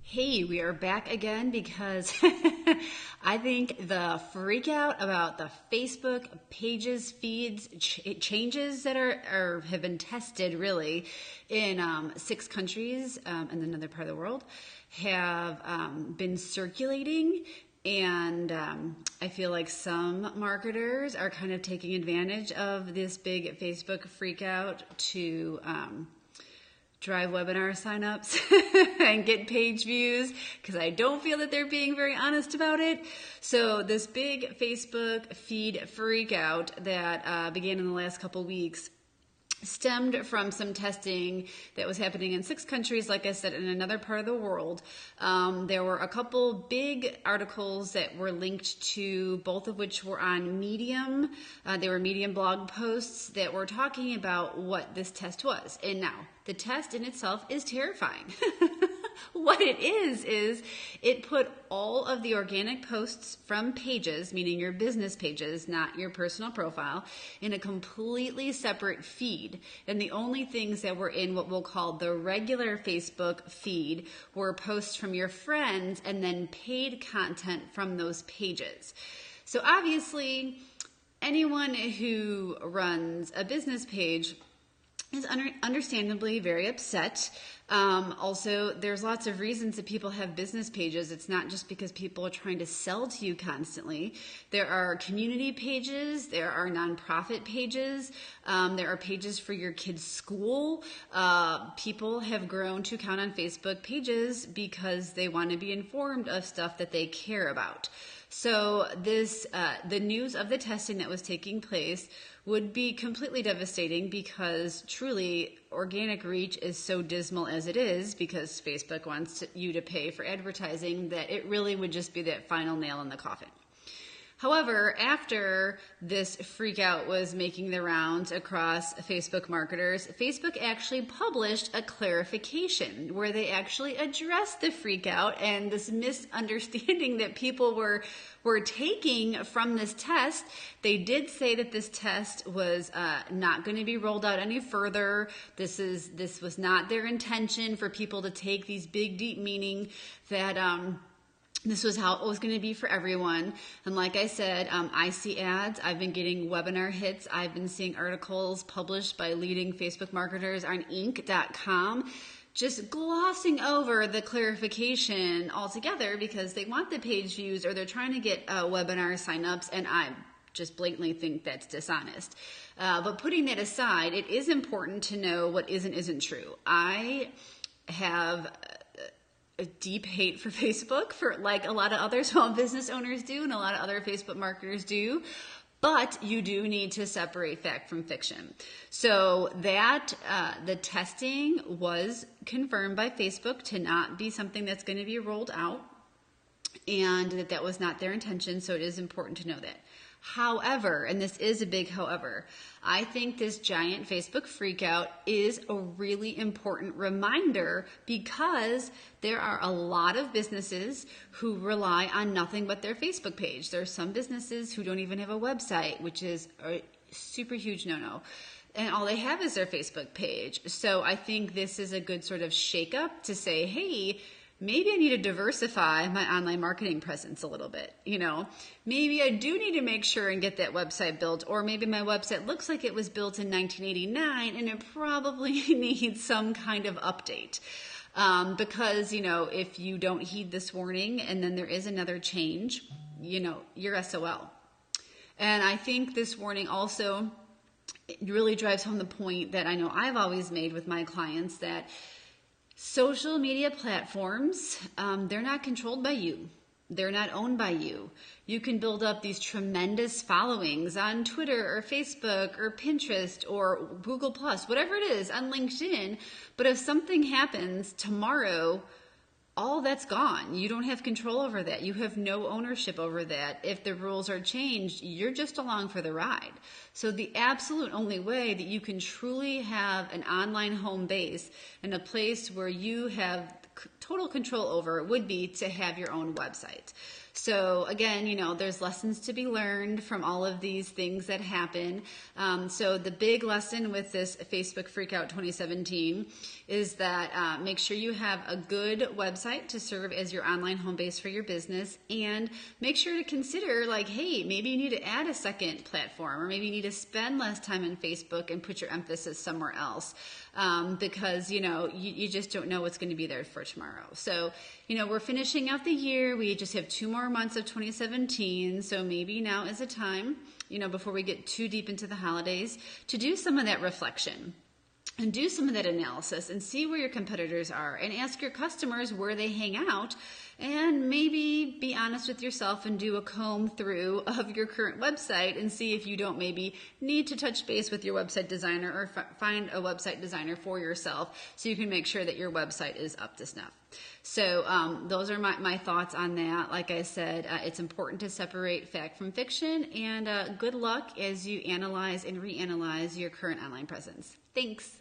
Hey, we are back again because I think the freak out about the Facebook pages, feeds, changes that have been tested really in 6 countries and another part of the world have been circulating. And I feel like some marketers are kind of taking advantage of this big Facebook freak out to drive webinar signups and get page views because I don't feel that they're being very honest about it. So this big Facebook feed freak out that began in the last couple weeks stemmed from some testing that was happening in 6 countries, like I said, in another part of the world. There were a couple big articles that were linked to, both of which were on Medium. They were Medium blog posts that were talking about what this test was. And now, the test in itself is terrifying. What it is it put all of the organic posts from pages, meaning your business pages, not your personal profile, in a completely separate feed. And the only things that were in what we'll call the regular Facebook feed were posts from your friends and then paid content from those pages. So obviously, anyone who runs a business page is understandably very upset. Also, there's lots of reasons that people have business pages. It's not just because people are trying to sell to you constantly. There are community pages, there are nonprofit pages, there are pages for your kids' school. People have grown to count on Facebook pages because they want to be informed of stuff that they care about. So the news of the testing that was taking place would be completely devastating because truly organic reach is so dismal as it is because Facebook wants you to pay for advertising that it really would just be that final nail in the coffin. However, after this freak out was making the rounds across Facebook marketers, Facebook actually published a clarification where they actually addressed the freak out and this misunderstanding that people were taking from this test. They did say that this test was not going to be rolled out any further. This was not their intention for people to take these big, deep meaning that this was how it was going to be for everyone. And like I said, I see ads. I've been getting webinar hits. I've been seeing articles published by leading Facebook marketers on Inc.com, just glossing over the clarification altogether because they want the page views or they're trying to get webinar signups, and I just blatantly think that's dishonest. But putting that aside, it is important to know what isn't true. I have a deep hate for Facebook, for like a lot of other small business owners do and a lot of other Facebook marketers do. But you do need to separate fact from fiction. So that the testing was confirmed by Facebook to not be something that's going to be rolled out, and that was not their intention. So it is important to know that. However, and this is a big however, I think this giant Facebook freakout is a really important reminder because there are a lot of businesses who rely on nothing but their Facebook page. There are some businesses who don't even have a website, which is a super huge no-no. And all they have is their Facebook page. So I think this is a good sort of shakeup to say, hey, maybe I need to diversify my online marketing presence a little bit. Maybe I do need to make sure and get that website built, or maybe my website looks like it was built in 1989 and it probably needs some kind of update. Because, if you don't heed this warning and then there is another change, you're SOL. And I think this warning also really drives home the point that I know I've always made with my clients, that social media platforms, they're not controlled by you. They're not owned by you. You can build up these tremendous followings on Twitter or Facebook or Pinterest or Google Plus, whatever it is, on LinkedIn. But if something happens tomorrow, all that's gone. You don't have control over that. You have no ownership over that. If the rules are changed, you're just along for the ride. So the absolute only way that you can truly have an online home base and a place where you have total control over would be to have your own website. So again, there's lessons to be learned from all of these things that happen. So the big lesson with this Facebook Freakout 2017 is that make sure you have a good website to serve as your online home base for your business, and make sure to consider like, hey, maybe you need to add a second platform, or maybe you need to spend less time on Facebook and put your emphasis somewhere else, because you just don't know what's going to be there for tomorrow. So we're finishing out the year. We just have 2 more months of 2017, so maybe now is a time, before we get too deep into the holidays, to do some of that reflection and do some of that analysis and see where your competitors are, and ask your customers where they hang out, and maybe be honest with yourself and do a comb through of your current website and see if you don't maybe need to touch base with your website designer, or find a website designer for yourself so you can make sure that your website is up to snuff. So those are my thoughts on that. Like I said, it's important to separate fact from fiction, and good luck as you analyze and reanalyze your current online presence. Thanks.